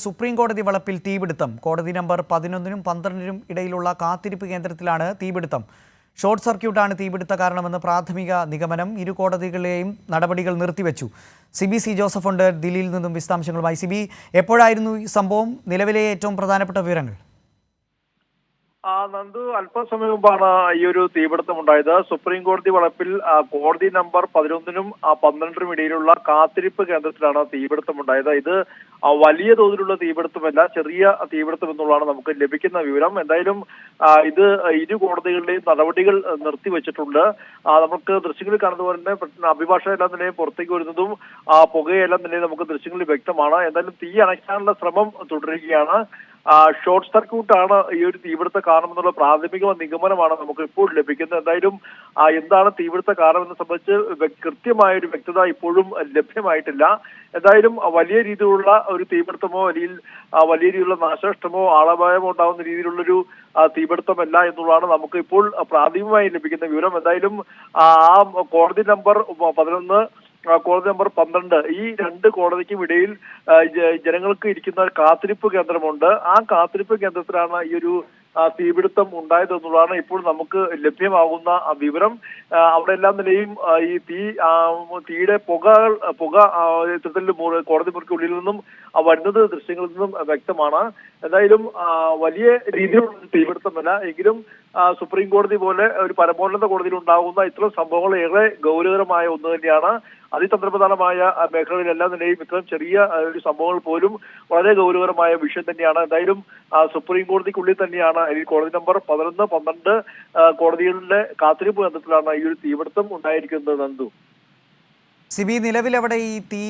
Supreme കോടതി വളപ്പിൽ തീപിടുത്തം. കോടതി നമ്പർ 11-നും 12-നും ഇടയിലുള്ള കാത്തിരിപ്പ് കേന്ദ്രത്തിലാണ് തീപിടുത്തം. ഷോർട്ട് സർക്യൂട്ടാണ് തീപിടുത്ത കാരണമെന്ന് പ്രാഥമിക നിഗമനം. ഇരു കോടതികളെയും നടപടികൾ നിർത്തിവെച്ചു. സി ജോസഫ് ഉണ്ട് ദില്ലിയിൽ നിന്നും വിശദാംശങ്ങളുമായി. സിബി, എപ്പോഴായിരുന്നു ഈ സംഭവം? നിലവിലെ ഏറ്റവും പ്രധാനപ്പെട്ട വിവരങ്ങൾ. നന്ദു, അല്പസമയം മുമ്പാണ് ഈ ഒരു തീപിടുത്തം ഉണ്ടായത്. സുപ്രീം കോടതി വളപ്പിൽ കോടതി നമ്പർ 11-നും 12-നും ഇടയിലുള്ള കാത്തിരിപ്പ് കേന്ദ്രത്തിലാണ് തീപിടുത്തം ഉണ്ടായത്. ഇത് വലിയ തോതിലുള്ള തീപിടുത്തമല്ല, ചെറിയ തീപിടുത്തം എന്നുള്ളതാണ് നമുക്ക് ലഭിക്കുന്ന വിവരം. എന്തായാലും ഇത് ഇരു കോടതികളുടെയും നടപടികൾ നിർത്തിവെച്ചിട്ടുണ്ട്. നമുക്ക് ദൃശ്യങ്ങളിൽ കാണുന്ന പോലെ തന്നെ അഭിഭാഷക എല്ലാം നിലയും പുറത്തേക്ക് വരുന്നതും പുകയെല്ലാം നിലയും നമുക്ക് ദൃശ്യങ്ങളിൽ വ്യക്തമാണ്. എന്തായാലും തീ അണയ്ക്കാനുള്ള ശ്രമം തുടരുകയാണ്. ഷോർട്ട് സർക്യൂട്ടാണ് ഈ ഒരു തീപിടുത്ത കാരണമെന്നുള്ള പ്രാഥമിക നിഗമനമാണ് നമുക്ക് ഇപ്പോൾ ലഭിക്കുന്നത്. എന്തായാലും എന്താണ് തീപിടുത്ത കാരണമെന്ന് സംബന്ധിച്ച് കൃത്യമായ ഒരു വ്യക്തത ഇപ്പോഴും ലഭ്യമായിട്ടില്ല. എന്തായാലും വലിയ രീതിയിലുള്ള ഒരു തീപിടുത്തമോ അല്ലെങ്കിൽ വലിയ രീതിയിലുള്ള നാശനഷ്ടമോ ആളപായമോ ഉണ്ടാകുന്ന രീതിയിലുള്ളൊരു തീപിടുത്തമല്ല എന്നുള്ളതാണ് നമുക്ക് ഇപ്പോൾ പ്രാഥമികമായി ലഭിക്കുന്ന വിവരം. എന്തായാലും കോടതി നമ്പർ 11, കോടതി നമ്പർ 12 ഈ രണ്ട് കോടതിക്കും ഇടയിൽ ജനങ്ങൾക്ക് ഇരിക്കുന്ന കാത്തിരിപ്പ് കേന്ദ്രമുണ്ട്. ആ കാത്തിരിപ്പ് കേന്ദ്രത്തിലാണ് ഈ ഒരു തീപിടുത്തം ഉണ്ടായത് എന്നുള്ളതാണ് ഇപ്പോൾ നമുക്ക് ലഭ്യമാകുന്ന വിവരം. അവിടെ എല്ലാ നിലയും ഈ തീയുടെ പുക ഇത്തരത്തിൽ കോടതി മുറിക്കുള്ളിൽ നിന്നും വരുന്നത് ദൃശ്യങ്ങളിൽ നിന്നും വ്യക്തമാണ്. എന്തായാലും വലിയ രീതിയിലുള്ള തീപിടുത്തമല്ല, എങ്കിലും സുപ്രീം കോടതി പോലെ ഒരു പരമോന്നത കോടതിയിൽ ഉണ്ടാകുന്ന ഇത്തരം സംഭവങ്ങൾ ഏറെ ഗൗരവകരമായ ഒന്ന് തന്നെയാണ്. അതിതന്ത്രപ്രധാനമായ മേഖലകളിലെല്ലാം നിലയും ഇത്തരം ചെറിയ ഒരു സംഭവങ്ങൾ പോലും വളരെ ഗൗരവകരമായ വിഷയം തന്നെയാണ്. എന്തായാലും സുപ്രീം കോടതിക്കുള്ളിൽ തന്നെയാണ് ഈ കോടതി നമ്പർ 11, 12 കോടതികളിലെ കാത്തിരിപ്പ് കേന്ദ്രത്തിലാണ് ഈ ഒരു തീപിടുത്തം ഉണ്ടായിരിക്കുന്നത്. നന്ദു, സിബി, നിലവിലവിടെ ഈ തീ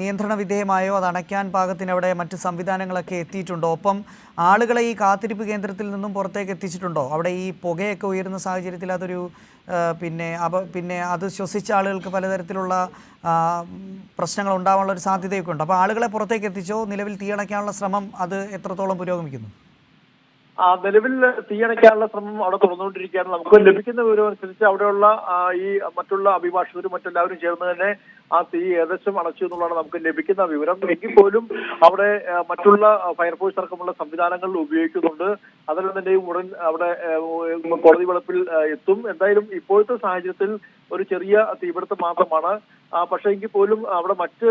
നിയന്ത്രണ വിധേയമായോ? അത് അണയ്ക്കാൻ പാകത്തിന് അവിടെ മറ്റ് സംവിധാനങ്ങളൊക്കെ എത്തിയിട്ടുണ്ടോ? ഒപ്പം ആളുകളെ ഈ കാത്തിരിപ്പ് കേന്ദ്രത്തിൽ നിന്നും പുറത്തേക്ക് എത്തിച്ചിട്ടുണ്ടോ? അവിടെ ഈ പുകയൊക്കെ ഉയരുന്ന സാഹചര്യത്തിൽ അതൊരു പിന്നെ അത് ശ്വസിച്ച ആളുകൾക്ക് പലതരത്തിലുള്ള പ്രശ്നങ്ങൾ ഉണ്ടാവാനുള്ള ഒരു സാധ്യതയൊക്കെ ഉണ്ട്. അപ്പോൾ ആളുകളെ പുറത്തേക്ക് എത്തിച്ചോ? നിലവിൽ തീ അണയ്ക്കാനുള്ള ശ്രമം അത് എത്രത്തോളം പുരോഗമിക്കുന്നു? നിലവിൽ തീയണയ്ക്കാനുള്ള ശ്രമം അവിടെ തുറന്നുകൊണ്ടിരിക്കുകയാണ്. നമുക്ക് ലഭിക്കുന്ന വിവരം അനുസരിച്ച് അവിടെയുള്ള ഈ മറ്റുള്ള അഭിഭാഷകരും മറ്റെല്ലാവരും ചേർന്ന് തന്നെ ആ തീ ഏകദേശം അണച്ചു എന്നുള്ളതാണ് നമുക്ക് ലഭിക്കുന്ന വിവരം. എങ്കിൽ പോലും അവിടെ മറ്റുള്ള ഫയർഫോഴ്സ് അടക്കമുള്ള സംവിധാനങ്ങൾ ഉപയോഗിക്കുന്നുണ്ട്. അതെല്ലാം തന്നെ ഉടൻ അവിടെ കോടതി വളപ്പിൽ എത്തും. എന്തായാലും ഇപ്പോഴത്തെ സാഹചര്യത്തിൽ ഒരു ചെറിയ തീപിടുത്തം മാത്രമാണ്. പക്ഷേ എങ്കിൽ പോലും അവിടെ മറ്റ്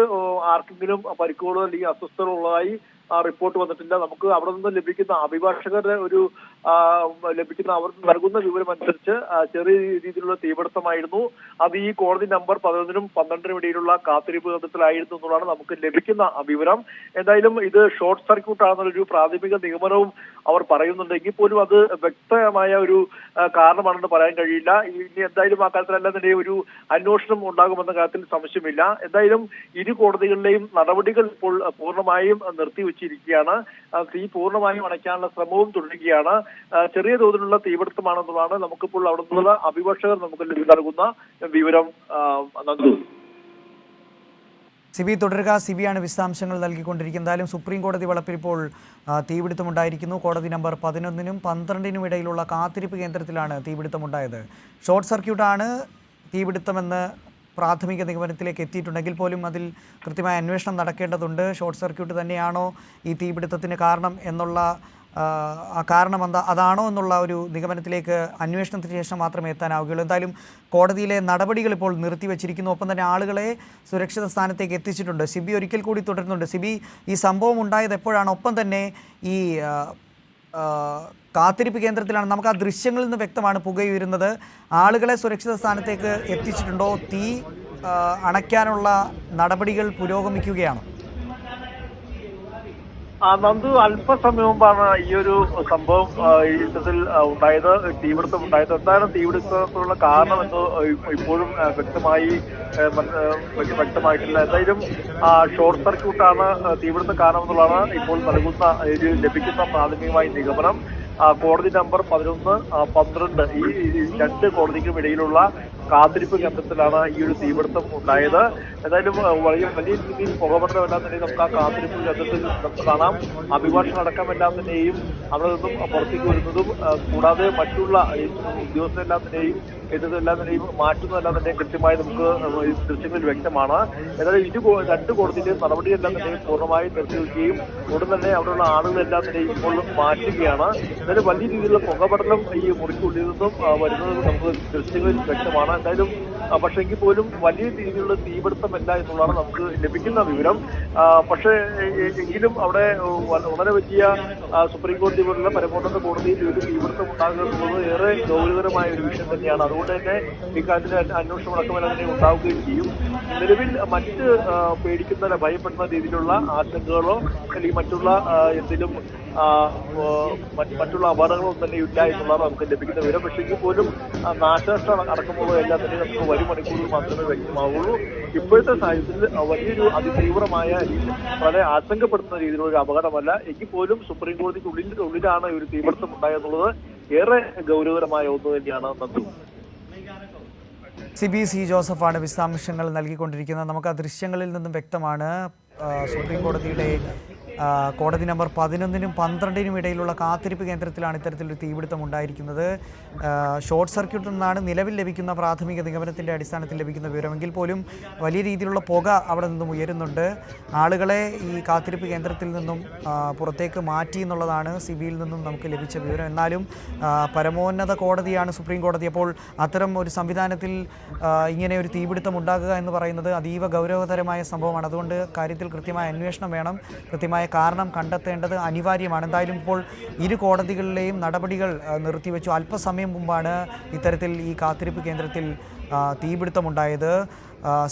ആർക്കെങ്കിലും പരിക്കുകളോ അല്ലെങ്കിൽ അസ്വസ്ഥതകളോ ഉള്ളതായി റിപ്പോർട്ട് വന്നിട്ടില്ല. നമുക്ക് അവിടെ നിന്ന് ലഭിക്കുന്ന അഭിഭാഷകരുടെ അവർ നൽകുന്ന വിവരം അനുസരിച്ച് ചെറിയ രീതിയിലുള്ള തീപിടുത്തമായിരുന്നു. അത് ഈ കോടതി നമ്പർ 11-നും 12-നും ഇടയിലുള്ള കാത്തിരിപ്പ് കേന്ദ്രത്തിലായിരുന്നു എന്നുള്ളതാണ് നമുക്ക് ലഭിക്കുന്ന വിവരം. എന്തായാലും ഇത് ഷോർട്ട് സർക്യൂട്ട് ആണെന്നുള്ളൊരു പ്രാഥമിക നിഗമനവും അവർ പറയുന്നുണ്ടെങ്കിൽ പോലും അത് വ്യക്തമായ ഒരു കാരണമാണെന്ന് പറയാൻ കഴിയില്ല. ഇനി എന്തായാലും ആ കാര്യത്തിലെല്ലാം തന്നെ ഒരു അന്വേഷണം ഉണ്ടാകുമെന്ന കാര്യത്തിൽ സംശയമില്ല. എന്തായാലും ഇരു കോടതികളിലെയും നടപടികൾ ഇപ്പോൾ പൂർണ്ണമായും നിർത്തിവെച്ചിരിക്കുകയാണ്. തീ പൂർണ്ണമായും അണയ്ക്കാനുള്ള ശ്രമവും തുടരുകയാണ്. ചെറിയ തോതിലുള്ള തീപിടുത്തമാണെന്നുള്ളതാണ് നമുക്കിപ്പോൾ അവിടെ നിന്നുള്ള അഭിഭാഷകർ നമുക്ക് നൽകുന്ന വിവരം. നന്ദു, സിബി തുടരുക. സിബിയാണ് വിശദാംശങ്ങൾ നൽകിക്കൊണ്ടിരിക്കുന്നത്. എന്തായാലും സുപ്രീം കോടതി വളപ്പിൽ ഇപ്പോൾ തീപിടുത്തമുണ്ടായിരിക്കുന്നു. കോടതി നമ്പർ 11-നും 12-നും ഇടയിലുള്ള കാത്തിരിപ്പ് കേന്ദ്രത്തിലാണ് തീപിടുത്തമുണ്ടായത്. ഷോർട്ട് സർക്യൂട്ടാണ് തീപിടുത്തമെന്ന് പ്രാഥമിക നിഗമനത്തിലേക്ക് എത്തിയിട്ടുണ്ടെങ്കിൽ പോലും അതിൽ കൃത്യമായ അന്വേഷണം നടക്കേണ്ടതുണ്ട്. ഷോർട്ട് സർക്യൂട്ട് തന്നെയാണോ ഈ തീപിടുത്തത്തിന് കാരണം എന്നുള്ള കാരണം അതാണോ എന്നുള്ള ഒരു നിഗമനത്തിലേക്ക് അന്വേഷണത്തിന് ശേഷം മാത്രമേ എത്താനാവുകയുള്ളൂ. എന്തായാലും കോടതിയിലെ നടപടികൾ ഇപ്പോൾ നിർത്തിവെച്ചിരിക്കുന്നു. ഒപ്പം തന്നെ ആളുകളെ സുരക്ഷിത സ്ഥാനത്തേക്ക് എത്തിച്ചിട്ടുണ്ട്. സിബി ഒരിക്കൽ കൂടി തുടരുന്നുണ്ട്. സിബി, ഈ സംഭവം ഉണ്ടായത് എപ്പോഴാണ്? ഒപ്പം തന്നെ ഈ കാത്തിരിപ്പ് കേന്ദ്രത്തിലാണ്. നമുക്ക് ആ ദൃശ്യങ്ങളിൽ നിന്ന് വ്യക്തമാണ് പുകയുയരുന്നത്. ആളുകളെ സുരക്ഷിത സ്ഥാനത്തേക്ക് എത്തിച്ചിട്ടുണ്ടോ? തീ അണയ്ക്കാനുള്ള നടപടികൾ പുരോഗമിക്കുകയാണോ? നന്ദു, അല്പസമയം മുമ്പാണ് ഈ ഒരു സംഭവം ഇത്തരത്തിൽ ഉണ്ടായത്, തീപിടുത്തം ഉണ്ടായത്. എന്താണ് തീപിടുത്തത്തിനുള്ള കാരണമെന്ന് ഇപ്പോഴും വ്യക്തമായിട്ടില്ല. എന്തായാലും ഷോർട്ട് സർക്യൂട്ടാണ് തീപിടുത്ത കാരണമെന്നുള്ളതാണ് ഇപ്പോൾ ലഭിക്കുന്ന പ്രാഥമികമായ നിഗമനം. കോടതി നമ്പർ 11, 12 ഈ രണ്ട് കോടതിക്കും ഇടയിലുള്ള കാത്തിരിപ്പ് കേന്ദ്രത്തിലാണ് ഈ ഒരു തീപിടുത്തം ഉണ്ടായത്. എന്തായാലും വലിയ രീതിയിൽ പുകപടലമെല്ലാം തന്നെ നമുക്ക് ആ കാത്തിരിപ്പ് കേന്ദ്രത്തിൽ നമുക്ക് കാണാം. അഭിഭാഷകർ അടക്കമെല്ലാം തന്നെയും അവിടെ നിന്നും പുറത്തേക്ക് വരുന്നതും കൂടാതെ മറ്റുള്ള ഉദ്യോഗസ്ഥരെല്ലാം തന്നെയും ഇതെല്ലാം തന്നെയും മാറ്റുന്നതെല്ലാം തന്നെ കൃത്യമായി നമുക്ക് ഈ ദൃശ്യങ്ങളിൽ വ്യക്തമാണ്. ഏതായാലും രണ്ട് കോടതിയിലെയും നടപടിയെല്ലാം തന്നെ പൂർണ്ണമായി നിർത്തിവെക്കുകയും ഉടൻ തന്നെ അവിടെയുള്ള ആളുകളെല്ലാം തന്നെ ഇപ്പോൾ മാറ്റുകയാണ്. എന്തായാലും വലിയ രീതിയിലുള്ള പുകപടലം ഈ മുറിക്കുള്ളിൽ നിന്നും വരുന്നത് നമുക്ക് ദൃശ്യങ്ങളിൽ വ്യക്തമാണ്. എന്തായാലും പക്ഷേ എങ്കിൽ പോലും വലിയ രീതിയിലുള്ള തീപിടുത്തമല്ല എന്നുള്ളതാണ് നമുക്ക് ലഭിക്കുന്ന വിവരം. പക്ഷേ എങ്കിലും അവിടെ വളരെ വലിയ സുപ്രീം കോടതി പോലുള്ള പരമോന്നത കോടതിയിൽ ഒരു തീപിടുത്തം ഉണ്ടാകുന്നത് ഏറെ ഗൗരവകരമായ ഒരു വിഷയം തന്നെയാണ്. അതുകൊണ്ട് തന്നെ ഇക്കാര്യത്തിൽ അന്വേഷണം അടക്കമെല്ലാം തന്നെ ഉണ്ടാവുകയും ചെയ്യും. നിലവിൽ മറ്റ് പേടിക്കുന്ന ഭയപ്പെടുന്ന രീതിയിലുള്ള ആശങ്കകളോ അല്ലെങ്കിൽ മറ്റുള്ള എന്തെങ്കിലും മറ്റുള്ള അപകടങ്ങളൊന്നും തന്നെ ഇല്ല എന്നുള്ളതാണ് നമുക്ക് ലഭിക്കുന്ന വിവരം. പക്ഷേ എങ്കിൽ പോലും നാശനഷ്ടം അടക്കമുള്ള എല്ലാം തന്നെ നമുക്ക് വരും മണിക്കൂറിൽ മാത്രമേ വ്യക്തമാവുള്ളൂ. ഇപ്പോഴത്തെ സാഹചര്യത്തിൽ വലിയൊരു അതിതീവ്രമായ വളരെ ആശങ്കപ്പെടുത്തുന്ന രീതിയിലുള്ള ഒരു അപകടമല്ല. എങ്കിൽ പോലും സുപ്രീം കോടതിക്ക് ഉള്ളിലാണ് ഒരു തീപിടുത്തം ഉണ്ടായെന്നുള്ളത് ഏറെ ഗൗരവകരമായ ഒന്ന് തന്നെയാണ്. നന്ദു. സി ജോസഫാണ് വിശദാംശങ്ങൾ നൽകിക്കൊണ്ടിരിക്കുന്നത്. നമുക്ക് ആ ദൃശ്യങ്ങളിൽ നിന്നും വ്യക്തമാണ് സുപ്രീം കോടതിയുടെ കോടതി നമ്പർ 11-നും 12-നും ഇടയിലുള്ള കാത്തിരിപ്പ് കേന്ദ്രത്തിലാണ് ഇത്തരത്തിലൊരു തീപിടുത്തം ഉണ്ടായിരിക്കുന്നത്. ഷോർട്ട് സർക്യൂട്ട് എന്നാണ് നിലവിൽ ലഭിക്കുന്ന പ്രാഥമിക നിഗമനത്തിൻ്റെ അടിസ്ഥാനത്തിൽ ലഭിക്കുന്ന വിവരമെങ്കിൽ പോലും വലിയ രീതിയിലുള്ള പുക അവിടെ നിന്നും ഉയരുന്നുണ്ട്. ആളുകളെ ഈ കാത്തിരിപ്പ് കേന്ദ്രത്തിൽ നിന്നും പുറത്തേക്ക് മാറ്റി എന്നുള്ളതാണ് സിബിയിൽ നിന്നും നമുക്ക് ലഭിച്ച വിവരം. എന്നാലും പരമോന്നത കോടതിയാണ് സുപ്രീം കോടതി. അപ്പോൾ അത്തരം ഒരു സംവിധാനത്തിൽ ഇങ്ങനെ ഒരു തീപിടുത്തം ഉണ്ടാകുക എന്ന് പറയുന്നത് അതീവ ഗൗരവതരമായ സംഭവമാണ്. അതുകൊണ്ട് കാര്യത്തിൽ കൃത്യമായ അന്വേഷണം വേണം, കൃത്യമായ കാരണം കണ്ടെത്തേണ്ടത് അനിവാര്യമാണ്. എന്തായാലും ഇപ്പോൾ ഇരു കോടതികളിലെയും നടപടികൾ നിർത്തിവെച്ചു. അല്പസമയം മുമ്പാണ് ഇത്തരത്തിൽ ഈ കാത്തിരിപ്പ് കേന്ദ്രത്തിൽ തീപിടുത്തമുണ്ടായത്.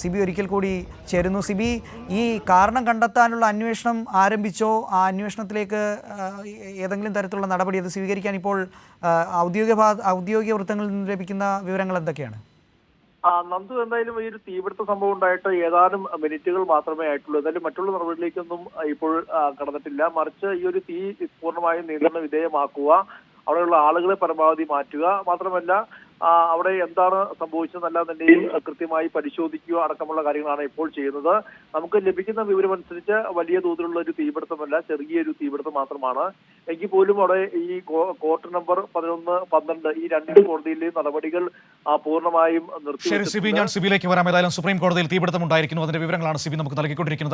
സിബി ഒരിക്കൽ കൂടി ചേരുന്നു. സിബി, ഈ കാരണം കണ്ടെത്താനുള്ള അന്വേഷണം ആരംഭിച്ചോ? ആ അന്വേഷണത്തിലേക്ക് ഏതെങ്കിലും തരത്തിലുള്ള നടപടി അത് സ്വീകരിക്കാൻ ഇപ്പോൾ ഔദ്യോഗിക വൃത്തങ്ങളിൽ നിന്ന് ലഭിക്കുന്ന വിവരങ്ങൾ എന്തൊക്കെയാണ്? നന്ദു, എന്തായാലും ഈ ഒരു തീപിടുത്ത സംഭവം ഉണ്ടായിട്ട് ഏതാനും മിനിറ്റുകൾ മാത്രമേ ആയിട്ടുള്ളൂ. എന്തായാലും മറ്റുള്ള നടപടിയിലേക്കൊന്നും ഇപ്പോൾ കടന്നിട്ടില്ല. മറിച്ച് ഈ ഒരു തീ പൂർണ്ണമായും നിയന്ത്രണ വിധേയമാക്കുക, അവിടെയുള്ള ആളുകളെ പരമാവധി മാറ്റുക, മാത്രമല്ല അവിടെ എന്താണ് സംഭവിച്ചതെന്നെല്ലാം തന്നെയും കൃത്യമായി പരിശോധിക്കുക അടക്കമുള്ള കാര്യങ്ങളാണ് ഇപ്പോൾ ചെയ്യുന്നത്. നമുക്ക് ലഭിക്കുന്ന വിവരമനുസരിച്ച് വലിയ തോതിലുള്ള ഒരു തീപിടുത്തമല്ല, ചെറിയൊരു തീപിടുത്തം മാത്രമാണ്. എങ്കിൽ പോലും അവിടെ ഈ കോർട്ട് നമ്പർ 11, 12 ഈ രണ്ട് കോടതിയിലെയും നടപടികൾ പൂർണ്ണമായും നിർത്തി. ശരി സിബി, ഞാൻ സിബിയിലേക്ക് വരാം. ഏതായാലും സുപ്രീം കോടതിയിൽ തീപിടുത്തം ഉണ്ടായിരിക്കുന്നു. അതിന്റെ വിവരങ്ങളാണ് സിബി നമുക്ക് നൽകിക്കൊണ്ടിരിക്കുന്നത്.